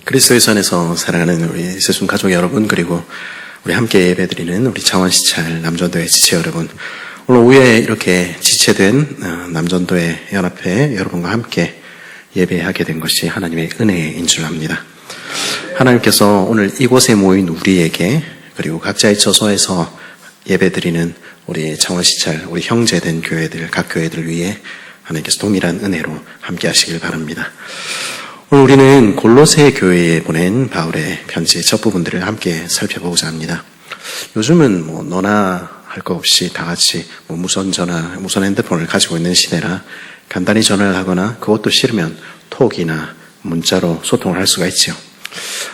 그리스도의 선에서 사랑하는 우리 세순 가족 여러분, 그리고 우리 함께 예배드리는 우리 창원시찰 남전도의 지체 여러분, 오늘 오후에 이렇게 지체된 남전도의 연합회 여러분과 함께 예배하게 된 것이 하나님의 은혜인 줄 압니다. 하나님께서 오늘 이곳에 모인 우리에게, 그리고 각자의 처소에서 예배드리는 우리 창원시찰, 우리 형제된 교회들, 각 교회들 위해 하나님께서 동일한 은혜로 함께 하시길 바랍니다. 오늘 우리는 골로새 교회에 보낸 바울의 편지의 첫 부분들을 함께 살펴보고자 합니다. 요즘은 너나 할 거 없이 다 같이 무선 전화, 무선 핸드폰을 가지고 있는 시대라 간단히 전화를 하거나 그것도 싫으면 톡이나 문자로 소통을 할 수가 있죠.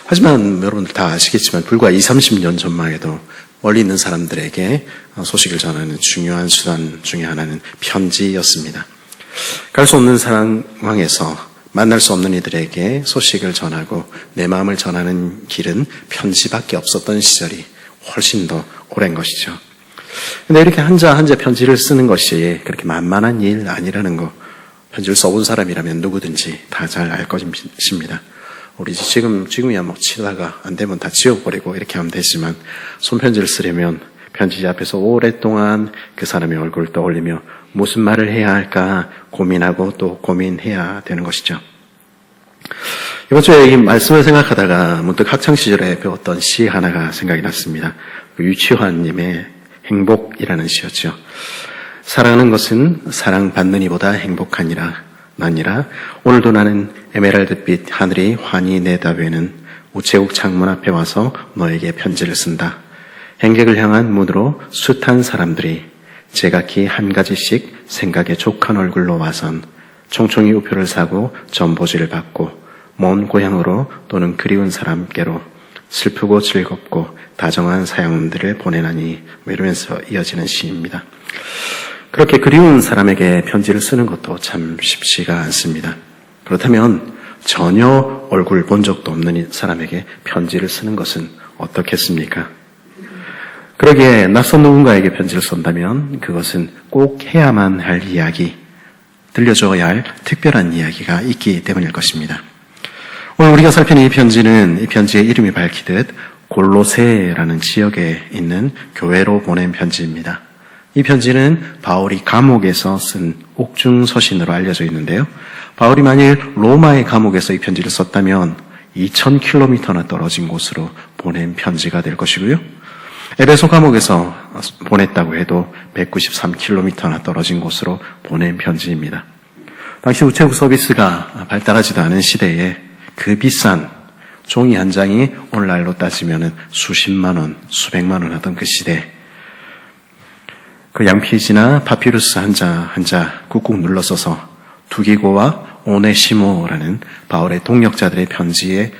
하지만 여러분들 다 아시겠지만 불과 20-30년 전만 해도 멀리 있는 사람들에게 소식을 전하는 중요한 수단 중에 하나는 편지였습니다. 갈 수 없는 상황에서 만날 수 없는 이들에게 소식을 전하고 내 마음을 전하는 길은 편지밖에 없었던 시절이 훨씬 더 오랜 것이죠. 근데 이렇게 한자 한자 편지를 쓰는 것이 그렇게 만만한 일 아니라는 거, 편지를 써본 사람이라면 누구든지 다 잘 알 것입니다. 우리 지금이야 치다가 안 되면 다 지워버리고 이렇게 하면 되지만, 손편지를 쓰려면 편지 앞에서 오랫동안 그 사람의 얼굴을 떠올리며 무슨 말을 해야 할까 고민하고 또 고민해야 되는 것이죠. 이번 주에 이 말씀을 생각하다가 문득 학창시절에 배웠던 시 하나가 생각이 났습니다. 유치환님의 행복이라는 시였죠. 사랑하는 것은 사랑받는 이보다 행복하니라. 오늘도 나는 에메랄드빛 하늘이 환히 내다보는 우체국 창문 앞에 와서 너에게 편지를 쓴다. 행객을 향한 문으로 숱한 사람들이 제각기 한 가지씩 생각에 족한 얼굴로 와선 총총히 우표를 사고 전보지를 받고 먼 고향으로 또는 그리운 사람께로 슬프고 즐겁고 다정한 사연들을 보내나니, 이러면서 이어지는 시입니다. 그렇게 그리운 사람에게 편지를 쓰는 것도 참 쉽지가 않습니다. 그렇다면 전혀 얼굴 본 적도 없는 사람에게 편지를 쓰는 것은 어떻겠습니까? 그러기에 낯선 누군가에게 편지를 쓴다면 그것은 꼭 해야만 할 이야기, 들려줘야 할 특별한 이야기가 있기 때문일 것입니다. 오늘 우리가 살피는 이 편지는, 이 편지의 이름이 밝히듯 골로새라는 지역에 있는 교회로 보낸 편지입니다. 이 편지는 바울이 감옥에서 쓴 옥중서신으로 알려져 있는데요. 바울이 만일 로마의 감옥에서 이 편지를 썼다면 2000km나 떨어진 곳으로 보낸 편지가 될 것이고요. 에베소 감옥에서 보냈다고 해도 193km나 떨어진 곳으로 보낸 편지입니다. 당시 우체국 서비스가 발달하지도 않은 시대에 그 비싼 종이 한 장이 오늘날로 따지면 수십만 원, 수백만 원 하던 그 시대, 그 양피지나 파피루스 한 자 꾹꾹 눌러 써서 두기고와 오네시모라는 바울의 동역자들의 편지에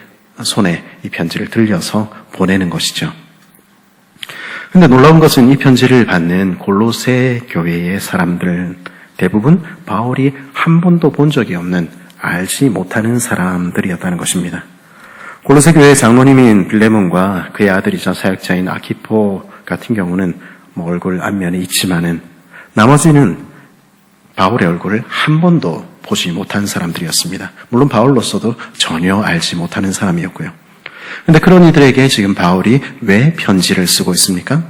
손에 이 편지를 들려서 보내는 것이죠. 근데 놀라운 것은 이 편지를 받는 골로새 교회의 사람들 대부분 바울이 한 번도 본 적이 없는, 알지 못하는 사람들이었다는 것입니다. 골로새 교회의 장로님인 빌레몬과 그의 아들이자 사역자인 아키포 같은 경우는 얼굴 안면에 있지만은 나머지는 바울의 얼굴을 한 번도 보지 못한 사람들이었습니다. 물론 바울로서도 전혀 알지 못하는 사람이었고요. 근데 그런 이들에게 지금 바울이 왜 편지를 쓰고 있습니까?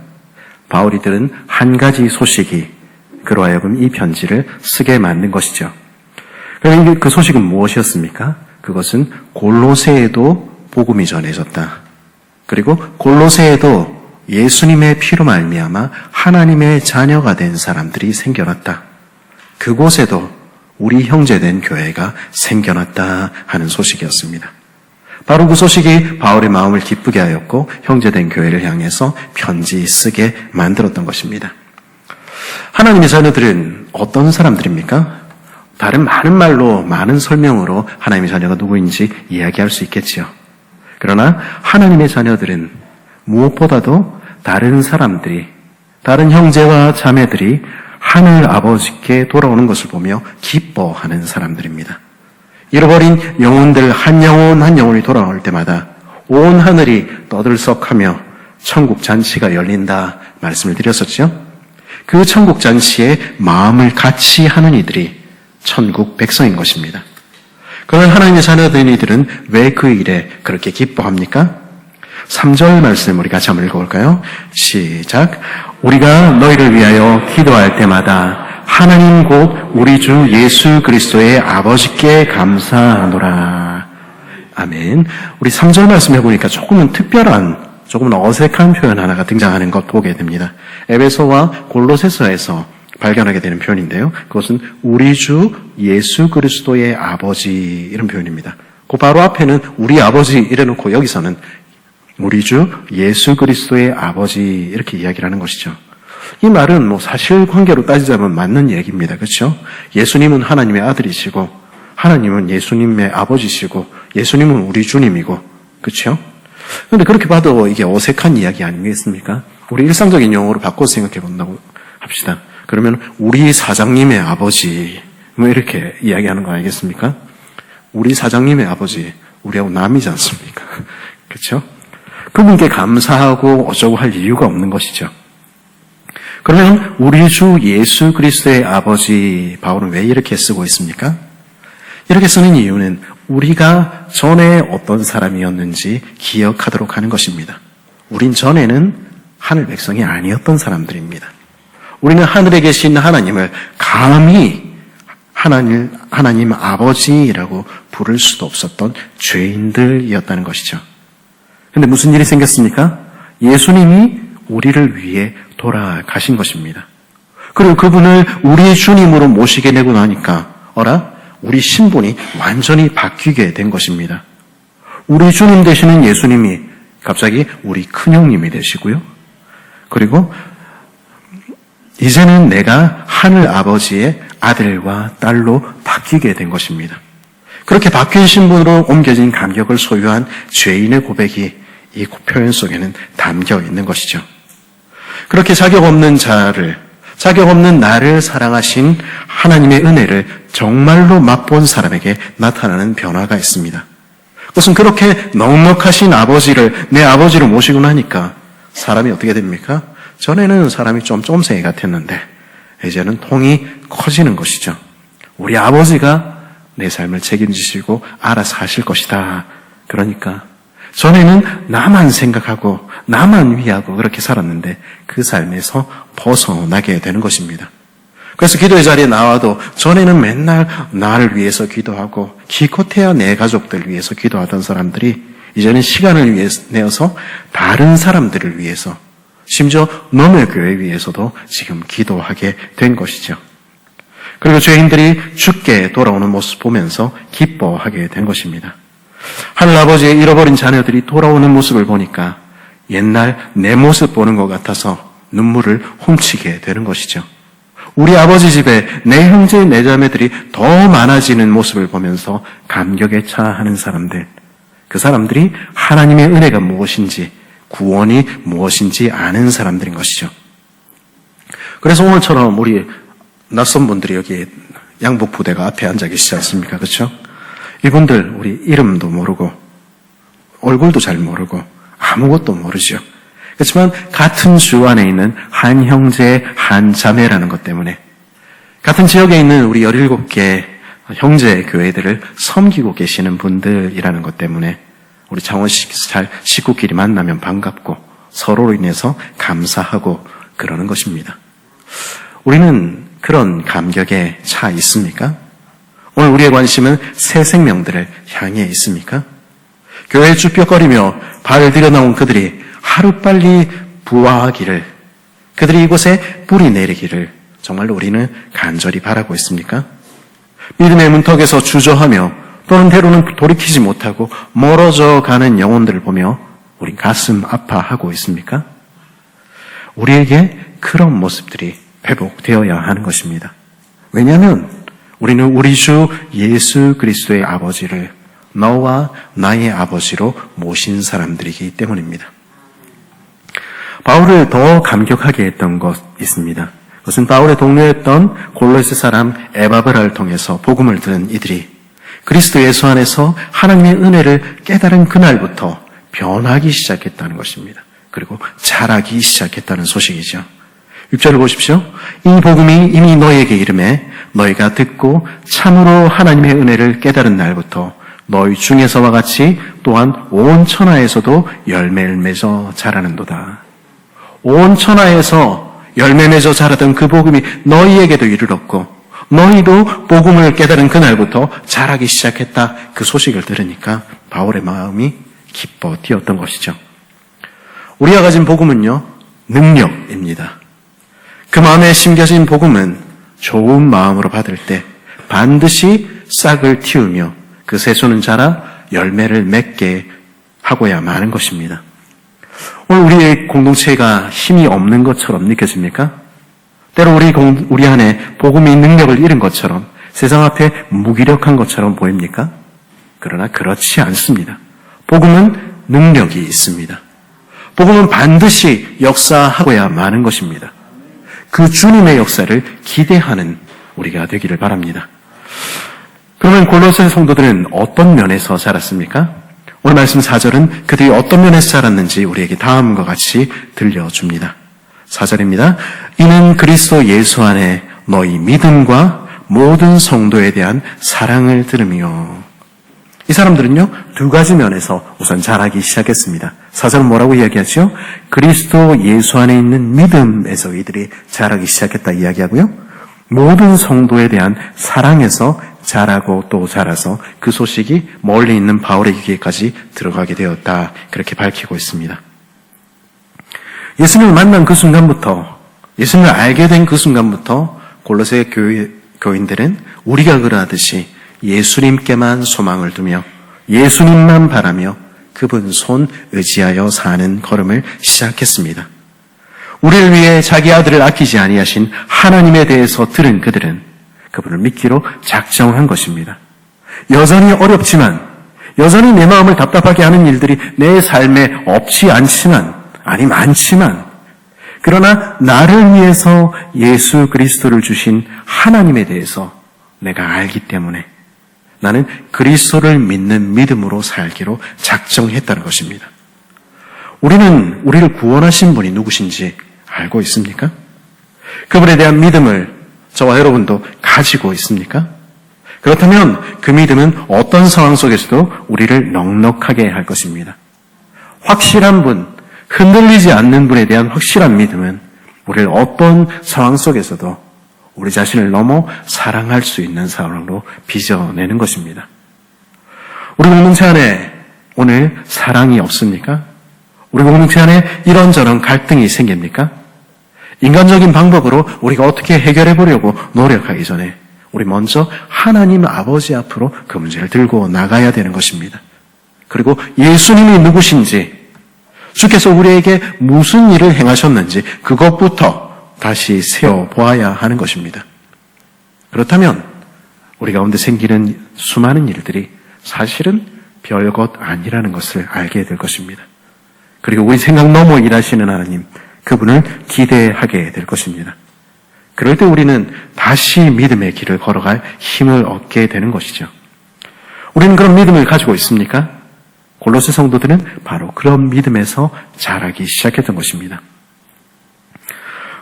바울이 들은 한 가지 소식이 그로 하여금 이 편지를 쓰게 만든 것이죠. 그런데 그 소식은 무엇이었습니까? 그것은 골로새에도 복음이 전해졌다. 그리고 골로새에도 예수님의 피로 말미암아 하나님의 자녀가 된 사람들이 생겨났다. 그곳에도 우리 형제된 교회가 생겨났다 하는 소식이었습니다. 바로 그 소식이 바울의 마음을 기쁘게 하였고 형제된 교회를 향해서 편지 쓰게 만들었던 것입니다. 하나님의 자녀들은 어떤 사람들입니까? 다른 많은 말로, 많은 설명으로 하나님의 자녀가 누구인지 이야기할 수 있겠지요. 그러나 하나님의 자녀들은 무엇보다도 다른 사람들이, 다른 형제와 자매들이 하늘 아버지께 돌아오는 것을 보며 기뻐하는 사람들입니다. 잃어버린 영혼들 한 영혼 한 영혼이 돌아올 때마다 온 하늘이 떠들썩하며 천국 잔치가 열린다 말씀을 드렸었죠. 그 천국 잔치에 마음을 같이 하는 이들이 천국 백성인 것입니다. 그러면 하나님의 자녀된 이들은 왜 그 일에 그렇게 기뻐합니까? 3절 말씀 우리 같이 한번 읽어볼까요? 시작. 우리가 너희를 위하여 기도할 때마다 하나님 곧 우리 주 예수 그리스도의 아버지께 감사하노라. 아멘. 우리 3절 말씀 해보니까 조금은 특별한, 조금은 어색한 표현 하나가 등장하는 것 보게 됩니다. 에베소와 골로새서에서 발견하게 되는 표현인데요. 그것은 우리 주 예수 그리스도의 아버지, 이런 표현입니다. 그 바로 앞에는 우리 아버지 이래놓고 여기서는 우리 주 예수 그리스도의 아버지 이렇게 이야기를 하는 것이죠. 이 말은 뭐 사실관계로 따지자면 맞는 얘기입니다. 그렇죠? 예수님은 하나님의 아들이시고 하나님은 예수님의 아버지시고 예수님은 우리 주님이고, 그렇죠? 그런데 그렇게 봐도 이게 어색한 이야기 아니겠습니까? 우리 일상적인 용어로 바꿔서 생각해 본다고 합시다. 그러면 우리 사장님의 아버지 뭐 이렇게 이야기하는 거 아니겠습니까? 우리 사장님의 아버지, 우리하고 남이지 않습니까? 그렇죠? 그분께 감사하고 어쩌고 할 이유가 없는 것이죠. 그러면 우리 주 예수 그리스도의 아버지, 바울은 왜 이렇게 쓰고 있습니까? 이렇게 쓰는 이유는 우리가 전에 어떤 사람이었는지 기억하도록 하는 것입니다. 우린 전에는 하늘 백성이 아니었던 사람들입니다. 우리는 하늘에 계신 하나님을 감히 하나님 아버지라고 부를 수도 없었던 죄인들이었다는 것이죠. 그런데 무슨 일이 생겼습니까? 예수님이 우리를 위해 돌아가신 것입니다. 그리고 그분을 우리의 주님으로 모시게 되고 나니까 우리 신분이 완전히 바뀌게 된 것입니다. 우리 주님 되시는 예수님이 갑자기 우리 큰형님이 되시고요. 그리고 이제는 내가 하늘 아버지의 아들과 딸로 바뀌게 된 것입니다. 그렇게 바뀐 신분으로 옮겨진 감격을 소유한 죄인의 고백이 이 표현 속에는 담겨 있는 것이죠. 그렇게 자격 없는 나를 사랑하신 하나님의 은혜를 정말로 맛본 사람에게 나타나는 변화가 있습니다. 그것은 그렇게 넉넉하신 아버지를 내 아버지로 모시고 나니까 사람이 어떻게 됩니까? 전에는 사람이 좀 쫌생이 같았는데 이제는 통이 커지는 것이죠. 우리 아버지가 내 삶을 책임지시고 알아서 하실 것이다. 그러니까 전에는 나만 생각하고 나만 위하고 그렇게 살았는데 그 삶에서 벗어나게 되는 것입니다. 그래서 기도의 자리에 나와도 전에는 맨날 나를 위해서 기도하고 기껏해야 내 가족들 위해서 기도하던 사람들이 이제는 시간을 내어서 다른 사람들을 위해서, 심지어 너의 교회 위해서도 지금 기도하게 된 것이죠. 그리고 죄인들이 죽게 돌아오는 모습 보면서 기뻐하게 된 것입니다. 하늘아버지의 잃어버린 자녀들이 돌아오는 모습을 보니까 옛날 내 모습 보는 것 같아서 눈물을 훔치게 되는 것이죠. 우리 아버지 집에 내 형제 내 자매들이 더 많아지는 모습을 보면서 감격에 차하는 사람들, 그 사람들이 하나님의 은혜가 무엇인지, 구원이 무엇인지 아는 사람들인 것이죠. 그래서 오늘처럼 우리 낯선 분들이 여기 양복부대가 앞에 앉아 계시지 않습니까? 그렇죠? 이분들 우리 이름도 모르고 얼굴도 잘 모르고 아무것도 모르죠. 그렇지만 같은 주 안에 있는 한 형제 한 자매라는 것 때문에 같은 지역에 있는 우리 17개 형제 교회들을 섬기고 계시는 분들이라는 것 때문에 우리 창원시찰 식구끼리 만나면 반갑고 서로로 인해서 감사하고 그러는 것입니다. 우리는 그런 감격에 차 있습니까? 오늘 우리의 관심은 새 생명들을 향해 있습니까? 교회에 쭈뼛거리며 발을 들여나온 그들이 하루빨리 부화하기를, 그들이 이곳에 뿌리 내리기를 정말로 우리는 간절히 바라고 있습니까? 믿음의 문턱에서 주저하며 또는 때로는 돌이키지 못하고 멀어져 가는 영혼들을 보며 우린 가슴 아파하고 있습니까? 우리에게 그런 모습들이 회복되어야 하는 것입니다. 왜냐하면 우리는 우리 주 예수 그리스도의 아버지를 너와 나의 아버지로 모신 사람들이기 때문입니다. 바울을 더 감격하게 했던 것 있습니다. 그것은 바울의 동료였던 골로새 사람 에바브라를 통해서 복음을 들은 이들이 그리스도 예수 안에서 하나님의 은혜를 깨달은 그날부터 변하기 시작했다는 것입니다. 그리고 자라기 시작했다는 소식이죠. 6절을 보십시오. 이 복음이 이미 너희에게 이르매 너희가 듣고 참으로 하나님의 은혜를 깨달은 날부터 너희 중에서와 같이 또한 온 천하에서도 열매를 맺어 자라는도다. 온 천하에서 열매 맺어 자라던 그 복음이 너희에게도 이르렀고 너희도 복음을 깨달은 그날부터 자라기 시작했다. 그 소식을 들으니까 바울의 마음이 기뻐 뛰었던 것이죠. 우리가 가진 복음은요, 능력입니다. 그 마음에 심겨진 복음은 좋은 마음으로 받을 때 반드시 싹을 틔우며 그 새소는 자라 열매를 맺게 하고야 마는 것입니다. 오늘 우리의 공동체가 힘이 없는 것처럼 느껴집니까? 때로 우리 안에 복음이 능력을 잃은 것처럼 세상 앞에 무기력한 것처럼 보입니까? 그러나 그렇지 않습니다. 복음은 능력이 있습니다. 복음은 반드시 역사하고야 마는 것입니다. 그 주님의 역사를 기대하는 우리가 되기를 바랍니다. 그러면 골로새 성도들은 어떤 면에서 자랐습니까? 오늘 말씀 4절은 그들이 어떤 면에서 자랐는지 우리에게 다음과 같이 들려줍니다. 4절입니다. 이는 그리스도 예수 안에 너희 믿음과 모든 성도에 대한 사랑을 들으며. 이 사람들은요, 두 가지 면에서 우선 자라기 시작했습니다. 4절은 뭐라고 이야기하죠? 그리스도 예수 안에 있는 믿음에서 이들이 자라기 시작했다 이야기하고요. 모든 성도에 대한 사랑에서 자라고 또 자라서 그 소식이 멀리 있는 바울의 귀에까지 들어가게 되었다. 그렇게 밝히고 있습니다. 예수님을 만난 그 순간부터, 예수님을 알게 된 그 순간부터 골로새 교인들은 우리가 그러하듯이 예수님께만 소망을 두며 예수님만 바라며 그분 손 의지하여 사는 걸음을 시작했습니다. 우리를 위해 자기 아들을 아끼지 아니하신 하나님에 대해서 들은 그들은 그분을 믿기로 작정한 것입니다. 여전히 어렵지만, 여전히 내 마음을 답답하게 하는 일들이 내 삶에 없지 않지만, 아니 많지만, 그러나 나를 위해서 예수 그리스도를 주신 하나님에 대해서 내가 알기 때문에 나는 그리스도를 믿는 믿음으로 살기로 작정했다는 것입니다. 우리는 우리를 구원하신 분이 누구신지 알고 있습니까? 그분에 대한 믿음을 저와 여러분도 가지고 있습니까? 그렇다면 그 믿음은 어떤 상황 속에서도 우리를 넉넉하게 할 것입니다. 확실한 분, 흔들리지 않는 분에 대한 확실한 믿음은 우리를 어떤 상황 속에서도 우리 자신을 넘어 사랑할 수 있는 상황으로 빚어내는 것입니다. 우리 공동체 안에 오늘 사랑이 없습니까? 우리 공동체 안에 이런저런 갈등이 생깁니까? 인간적인 방법으로 우리가 어떻게 해결해 보려고 노력하기 전에 우리 먼저 하나님 아버지 앞으로 그 문제를 들고 나가야 되는 것입니다. 그리고 예수님이 누구신지, 주께서 우리에게 무슨 일을 행하셨는지 그것부터 다시 세워보아야 하는 것입니다. 그렇다면 우리 가운데 생기는 수많은 일들이 사실은 별것 아니라는 것을 알게 될 것입니다. 그리고 우리 생각 넘어 일하시는 하나님, 그분을 기대하게 될 것입니다. 그럴 때 우리는 다시 믿음의 길을 걸어갈 힘을 얻게 되는 것이죠. 우리는 그런 믿음을 가지고 있습니까? 골로새 성도들은 바로 그런 믿음에서 자라기 시작했던 것입니다.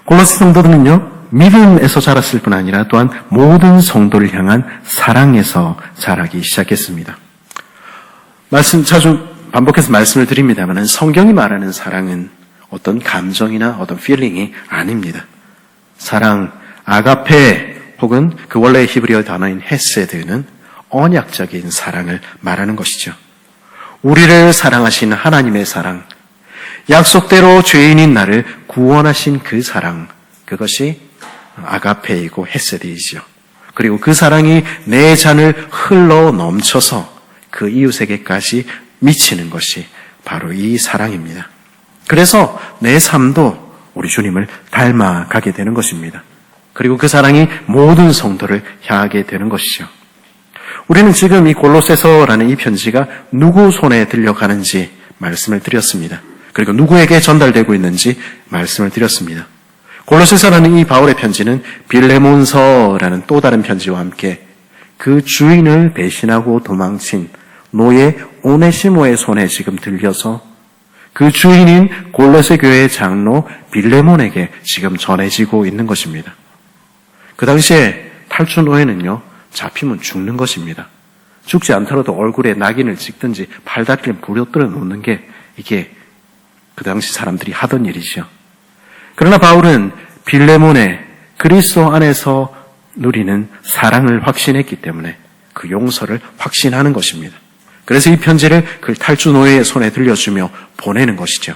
골로새 성도들은요, 믿음에서 자랐을 뿐 아니라 또한 모든 성도를 향한 사랑에서 자라기 시작했습니다. 자주 반복해서 말씀을 드립니다만 성경이 말하는 사랑은 어떤 감정이나 어떤 feeling이 아닙니다. 사랑, 아가페 혹은 그 원래의 히브리어 단어인 헤세드는 언약적인 사랑을 말하는 것이죠. 우리를 사랑하신 하나님의 사랑, 약속대로 죄인인 나를 구원하신 그 사랑, 그것이 아가페이고 헤세드이지요. 그리고 그 사랑이 내 잔을 흘러 넘쳐서 그 이웃에게까지 미치는 것이 바로 이 사랑입니다. 그래서 내 삶도 우리 주님을 닮아가게 되는 것입니다. 그리고 그 사랑이 모든 성도를 향하게 되는 것이죠. 우리는 지금 이 골로새서라는 이 편지가 누구 손에 들려가는지 말씀을 드렸습니다. 그리고 누구에게 전달되고 있는지 말씀을 드렸습니다. 골로새서라는 이 바울의 편지는 빌레몬서라는 또 다른 편지와 함께 그 주인을 배신하고 도망친 노예 오네시모의 손에 지금 들려서 그 주인인 골로새 교회의 장로 빌레몬에게 지금 전해지고 있는 것입니다. 그 당시에 탈주 노예는요, 잡히면 죽는 것입니다. 죽지 않더라도 얼굴에 낙인을 찍든지 팔다리를 부려뜨려 놓는 게 이게 그 당시 사람들이 하던 일이죠. 그러나 바울은 빌레몬의 그리스도 안에서 누리는 사랑을 확신했기 때문에 그 용서를 확신하는 것입니다. 그래서 이 편지를 그 탈주 노예의 손에 들려주며 보내는 것이죠.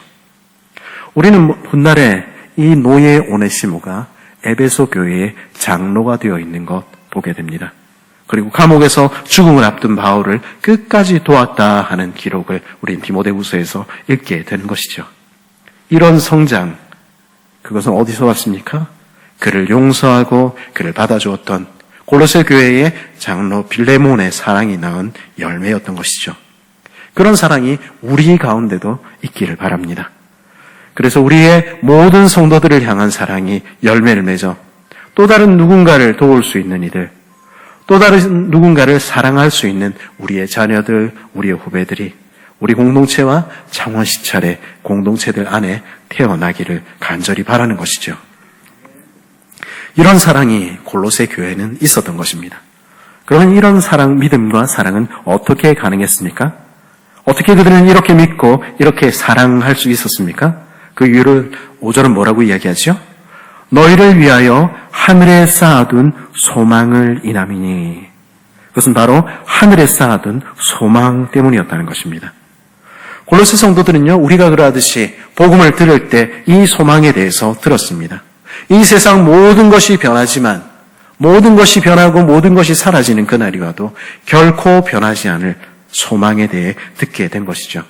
우리는 훗날에 이 노예 오네시모가 에베소 교회의 장로가 되어 있는 것 보게 됩니다. 그리고 감옥에서 죽음을 앞둔 바울을 끝까지 도왔다 하는 기록을 우린 디모데후서에서 읽게 되는 것이죠. 이런 성장, 그것은 어디서 왔습니까? 그를 용서하고 그를 받아주었던 골로새 교회의 장로 빌레몬의 사랑이 낳은 열매였던 것이죠. 그런 사랑이 우리 가운데도 있기를 바랍니다. 그래서 우리의 모든 성도들을 향한 사랑이 열매를 맺어 또 다른 누군가를 도울 수 있는 이들, 또 다른 누군가를 사랑할 수 있는 우리의 자녀들, 우리의 후배들이 우리 공동체와 창원시찰의 공동체들 안에 태어나기를 간절히 바라는 것이죠. 이런 사랑이 골로새 교회는 있었던 것입니다. 그러면 이런 사랑, 믿음과 사랑은 어떻게 가능했습니까? 어떻게 그들은 이렇게 믿고 이렇게 사랑할 수 있었습니까? 그 이유를 5절은 뭐라고 이야기하죠? 너희를 위하여 하늘에 쌓아둔 소망을 인함이니. 그것은 바로 하늘에 쌓아둔 소망 때문이었다는 것입니다. 골로새 성도들은요, 우리가 그러하듯이 복음을 들을 때 이 소망에 대해서 들었습니다. 이 세상 모든 것이 변하지만, 모든 것이 변하고 모든 것이 사라지는 그날이 와도 결코 변하지 않을 소망에 대해 듣게 된 것이죠.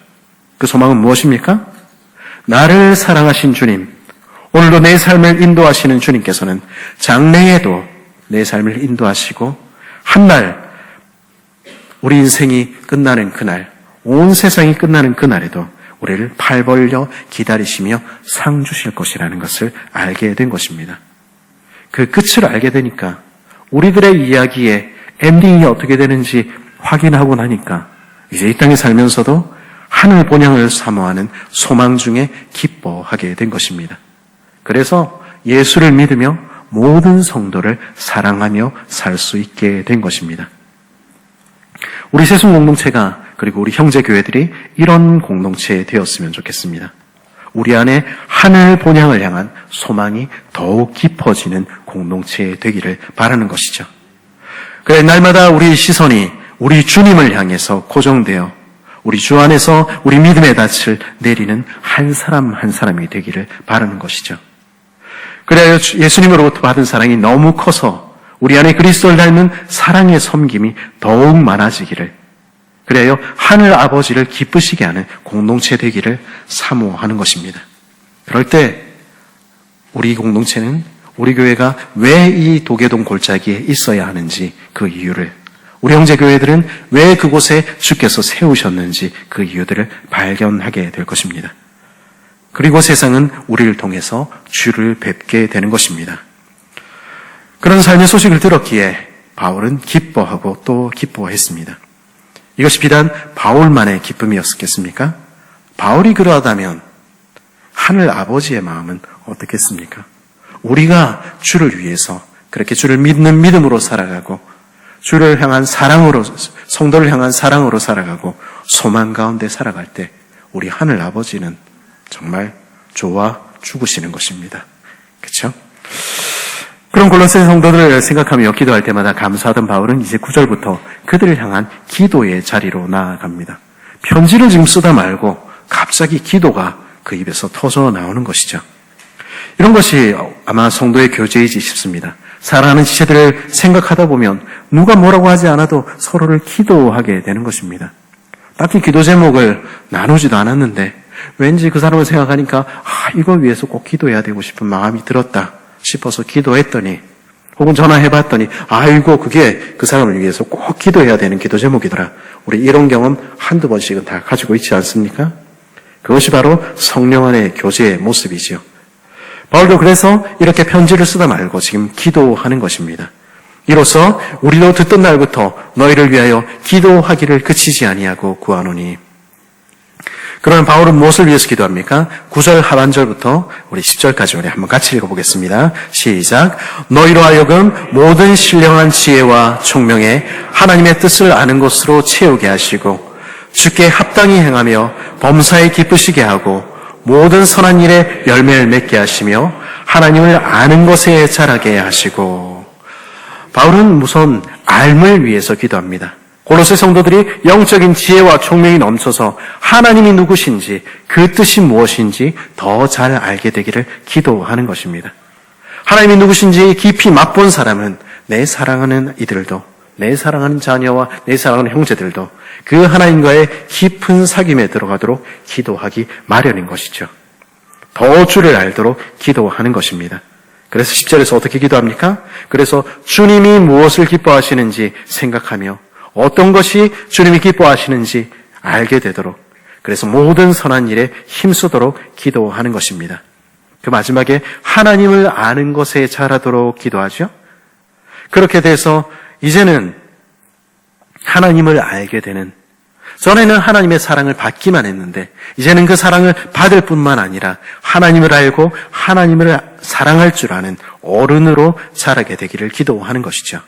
그 소망은 무엇입니까? 나를 사랑하신 주님, 오늘도 내 삶을 인도하시는 주님께서는 장래에도 내 삶을 인도하시고 한날 우리 인생이 끝나는 그날, 온 세상이 끝나는 그날에도 우리를 팔 벌려 기다리시며 상 주실 것이라는 것을 알게 된 것입니다. 그 끝을 알게 되니까 우리들의 이야기의 엔딩이 어떻게 되는지 확인하고 나니까 이제 이 땅에 살면서도 하늘 본향을 사모하는 소망 중에 기뻐하게 된 것입니다. 그래서 예수를 믿으며 모든 성도를 사랑하며 살 수 있게 된 것입니다. 우리 세순 공동체가 그리고 우리 형제 교회들이 이런 공동체 되었으면 좋겠습니다. 우리 안에 하늘 본향을 향한 소망이 더욱 깊어지는 공동체 되기를 바라는 것이죠. 그래, 날마다 우리 시선이 우리 주님을 향해서 고정되어 우리 주 안에서 우리 믿음의 닻을 내리는 한 사람 한 사람이 되기를 바라는 것이죠. 그래야 예수님으로부터 받은 사랑이 너무 커서 우리 안에 그리스도를 닮은 사랑의 섬김이 더욱 많아지기를, 그래야 하늘 아버지를 기쁘시게 하는 공동체 되기를 사모하는 것입니다. 그럴 때 우리 공동체는, 우리 교회가 왜 이 도계동 골짜기에 있어야 하는지 그 이유를, 우리 형제교회들은 왜 그곳에 주께서 세우셨는지 그 이유들을 발견하게 될 것입니다. 그리고 세상은 우리를 통해서 주를 뵙게 되는 것입니다. 그런 삶의 소식을 들었기에 바울은 기뻐하고 또 기뻐했습니다. 이것이 비단 바울만의 기쁨이었겠습니까? 바울이 그러하다면 하늘 아버지의 마음은 어떻겠습니까? 우리가 주를 위해서 그렇게 주를 믿는 믿음으로 살아가고 주를 향한 사랑으로, 성도를 향한 사랑으로 살아가고 소망 가운데 살아갈 때 우리 하늘 아버지는 정말 좋아 죽으시는 것입니다. 그렇죠? 그런 골로새 성도들을 생각하며 기도할 때마다 감사하던 바울은 이제 9절부터 그들을 향한 기도의 자리로 나아갑니다. 편지를 지금 쓰다 말고 갑자기 기도가 그 입에서 터져 나오는 것이죠. 이런 것이 아마 성도의 교제이지 싶습니다. 사랑하는 지체들을 생각하다 보면 누가 뭐라고 하지 않아도 서로를 기도하게 되는 것입니다. 딱히 기도 제목을 나누지도 않았는데 왠지 그 사람을 생각하니까 이걸 위해서 꼭 기도해야 되고 싶은 마음이 들었다 싶어서 기도했더니, 혹은 전화해봤더니 아이고 그게 그 사람을 위해서 꼭 기도해야 되는 기도 제목이더라. 우리 이런 경험 한두 번씩은 다 가지고 있지 않습니까? 그것이 바로 성령 안의 교제의 모습이지요. 바울도 그래서 이렇게 편지를 쓰다 말고 지금 기도하는 것입니다. 이로써 우리도 듣던 날부터 너희를 위하여 기도하기를 그치지 아니하고 구하노니, 그러면 바울은 무엇을 위해서 기도합니까? 9절 하반절부터 우리 10절까지 우리 한번 같이 읽어보겠습니다. 시작. 너희로 하여금 모든 신령한 지혜와 총명에 하나님의 뜻을 아는 것으로 채우게 하시고 주께 합당히 행하며 범사에 기쁘시게 하고 모든 선한 일에 열매를 맺게 하시며 하나님을 아는 것에 자라게 하시고. 바울은 우선 알을 위해서 기도합니다. 골로새 성도들이 영적인 지혜와 총명이 넘쳐서 하나님이 누구신지 그 뜻이 무엇인지 더 잘 알게 되기를 기도하는 것입니다. 하나님이 누구신지 깊이 맛본 사람은 내 사랑하는 이들도, 내 사랑하는 자녀와 내 사랑하는 형제들도 그 하나님과의 깊은 사귐에 들어가도록 기도하기 마련인 것이죠. 더 주를 알도록 기도하는 것입니다. 그래서 10절에서 어떻게 기도합니까? 그래서 주님이 무엇을 기뻐하시는지 생각하며 어떤 것이 주님이 기뻐하시는지 알게 되도록, 그래서 모든 선한 일에 힘쓰도록 기도하는 것입니다. 그 마지막에 하나님을 아는 것에 자라도록 기도하죠. 그렇게 돼서 이제는 하나님을 알게 되는, 전에는 하나님의 사랑을 받기만 했는데 이제는 그 사랑을 받을 뿐만 아니라 하나님을 알고 하나님을 사랑할 줄 아는 어른으로 자라게 되기를 기도하는 것이죠.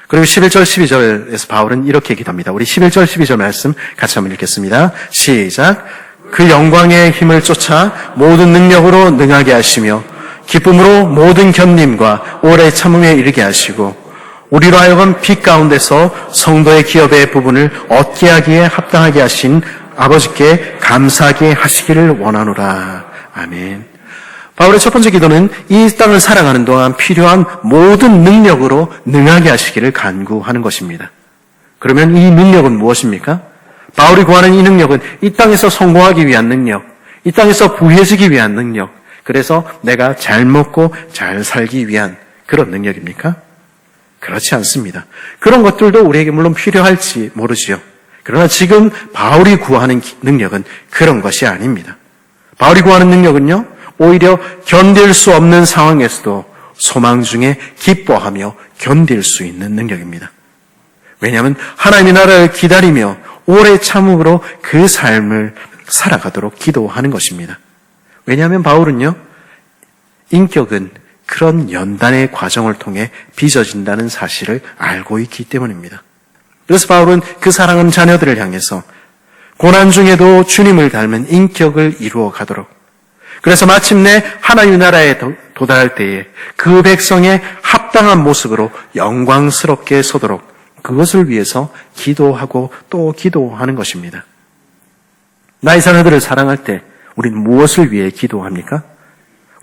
그리고 11절, 12절에서 바울은 이렇게 기도합니다. 우리 11절, 12절 말씀 같이 한번 읽겠습니다. 시작. 그 영광의 힘을 쫓아 모든 능력으로 능하게 하시며 기쁨으로 모든 견림과 오래 참음에 이르게 하시고 우리로 하여금 빛 가운데서 성도의 기업의 부분을 얻게 하기에 합당하게 하신 아버지께 감사하게 하시기를 원하노라. 아멘. 바울의 첫 번째 기도는 이 땅을 살아가는 동안 필요한 모든 능력으로 능하게 하시기를 간구하는 것입니다. 그러면 이 능력은 무엇입니까? 바울이 구하는 이 능력은 이 땅에서 성공하기 위한 능력, 이 땅에서 부해지기 위한 능력, 그래서 내가 잘 먹고 잘 살기 위한 그런 능력입니까? 그렇지 않습니다. 그런 것들도 우리에게 물론 필요할지 모르지요. 그러나 지금 바울이 구하는 능력은 그런 것이 아닙니다. 바울이 구하는 능력은요, 오히려 견딜 수 없는 상황에서도 소망 중에 기뻐하며 견딜 수 있는 능력입니다. 왜냐하면 하나님의 나라를 기다리며 오래 참음으로 그 삶을 살아가도록 기도하는 것입니다. 왜냐하면 바울은요, 인격은 그런 연단의 과정을 통해 빚어진다는 사실을 알고 있기 때문입니다. 그래서 바울은 그 사랑하는 자녀들을 향해서 고난 중에도 주님을 닮은 인격을 이루어 가도록, 그래서 마침내 하나님의 나라에 도달할 때에 그 백성의 합당한 모습으로 영광스럽게 서도록 그것을 위해서 기도하고 또 기도하는 것입니다. 나의 자녀들을 사랑할 때 우리는 무엇을 위해 기도합니까?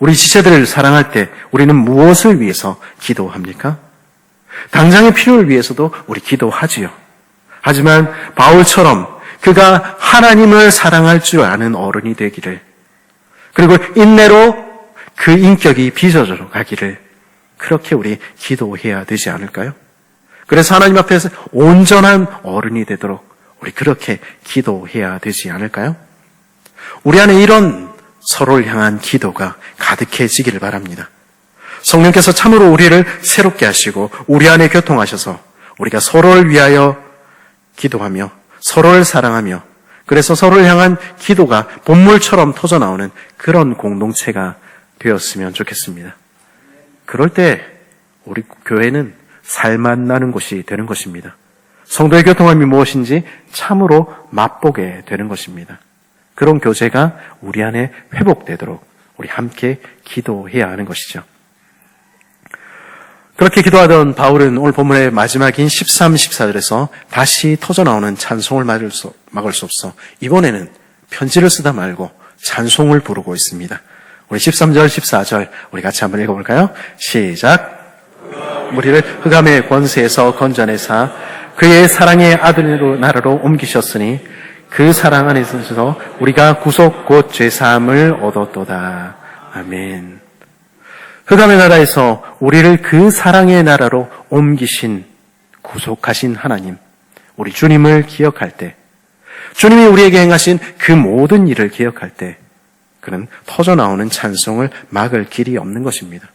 우리 지체들을 사랑할 때 우리는 무엇을 위해서 기도합니까? 당장의 필요를 위해서도 우리 기도하지요. 하지만 바울처럼 그가 하나님을 사랑할 줄 아는 어른이 되기를, 그리고 인내로 그 인격이 빚어져 가기를, 그렇게 우리 기도해야 되지 않을까요? 그래서 하나님 앞에서 온전한 어른이 되도록 우리 그렇게 기도해야 되지 않을까요? 우리 안에 이런 서로를 향한 기도가 가득해지기를 바랍니다. 성령께서 참으로 우리를 새롭게 하시고 우리 안에 교통하셔서 우리가 서로를 위하여 기도하며 서로를 사랑하며, 그래서 서로를 향한 기도가 본물처럼 터져나오는 그런 공동체가 되었으면 좋겠습니다. 그럴 때 우리 교회는 살맛 나는 곳이 되는 것입니다. 성도의 교통함이 무엇인지 참으로 맛보게 되는 것입니다. 그런 교제가 우리 안에 회복되도록 우리 함께 기도해야 하는 것이죠. 그렇게 기도하던 바울은 오늘 본문의 마지막인 13, 14절에서 다시 터져나오는 찬송을 막을 수 없어 이번에는 편지를 쓰다 말고 찬송을 부르고 있습니다. 우리 13절, 14절 우리 같이 한번 읽어볼까요? 시작. 우리를 흑암의 권세에서 건져내사 그의 사랑의 아들로 나라로 옮기셨으니 그 사랑 안에 있어서 우리가 구속 곧 죄사함을 얻었도다. 아멘. 흑암의 나라에서 우리를 그 사랑의 나라로 옮기신, 구속하신 하나님, 우리 주님을 기억할 때, 주님이 우리에게 행하신 그 모든 일을 기억할 때 그는 터져나오는 찬송을 막을 길이 없는 것입니다.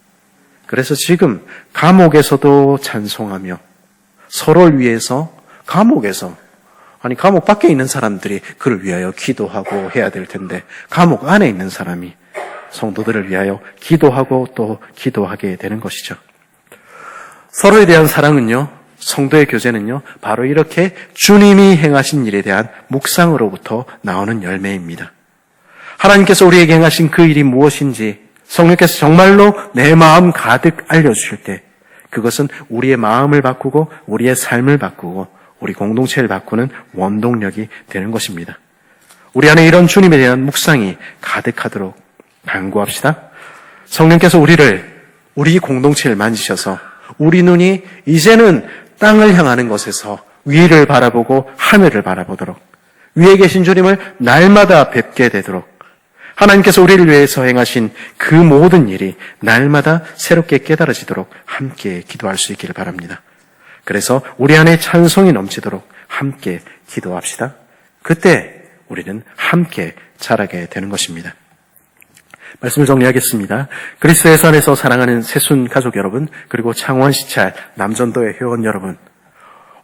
그래서 지금 감옥에서도 찬송하며 서로를 위해서 감옥에서 아니, 감옥 밖에 있는 사람들이 그를 위하여 기도하고 해야 될 텐데, 감옥 안에 있는 사람이 성도들을 위하여 기도하고 또 기도하게 되는 것이죠. 서로에 대한 사랑은요, 성도의 교제는요, 바로 이렇게 주님이 행하신 일에 대한 묵상으로부터 나오는 열매입니다. 하나님께서 우리에게 행하신 그 일이 무엇인지 성령께서 정말로 내 마음 가득 알려주실 때, 그것은 우리의 마음을 바꾸고 우리의 삶을 바꾸고 우리 공동체를 바꾸는 원동력이 되는 것입니다. 우리 안에 이런 주님에 대한 묵상이 가득하도록 간구합시다. 성령께서 우리 공동체를 만지셔서 우리 눈이 이제는 땅을 향하는 것에서 위를 바라보고 하늘을 바라보도록, 위에 계신 주님을 날마다 뵙게 되도록, 하나님께서 우리를 위해서 행하신 그 모든 일이 날마다 새롭게 깨달아지도록 함께 기도할 수 있기를 바랍니다. 그래서 우리 안에 찬송이 넘치도록 함께 기도합시다. 그때 우리는 함께 자라게 되는 것입니다. 말씀을 정리하겠습니다. 그리스도 예수 안에서 사랑하는 새순 가족 여러분, 그리고 창원시찰 남전도의 회원 여러분,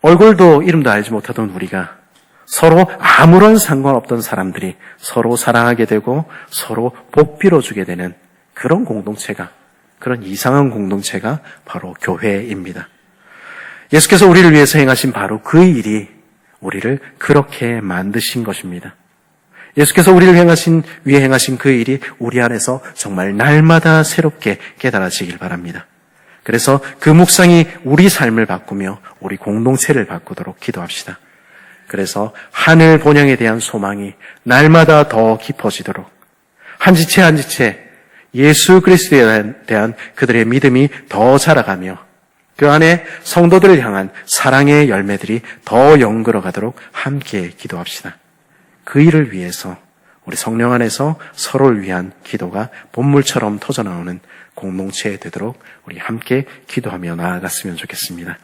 얼굴도 이름도 알지 못하던 우리가 서로 아무런 상관없던 사람들이 서로 사랑하게 되고 서로 복 빌어주게 되는 그런 공동체가, 그런 이상한 공동체가 바로 교회입니다. 예수께서 우리를 위해서 행하신 바로 그 일이 우리를 그렇게 만드신 것입니다. 예수께서 우리를 위해 행하신 그 일이 우리 안에서 정말 날마다 새롭게 깨달아지길 바랍니다. 그래서 그 묵상이 우리 삶을 바꾸며 우리 공동체를 바꾸도록 기도합시다. 그래서 하늘 본향에 대한 소망이 날마다 더 깊어지도록, 한 지체 한 지체 예수 그리스도에 대한 그들의 믿음이 더 자라가며 그 안에 성도들을 향한 사랑의 열매들이 더 연결어가도록 함께 기도합시다. 그 일을 위해서 우리 성령 안에서 서로를 위한 기도가 본물처럼 터져나오는 공동체 되도록 우리 함께 기도하며 나아갔으면 좋겠습니다.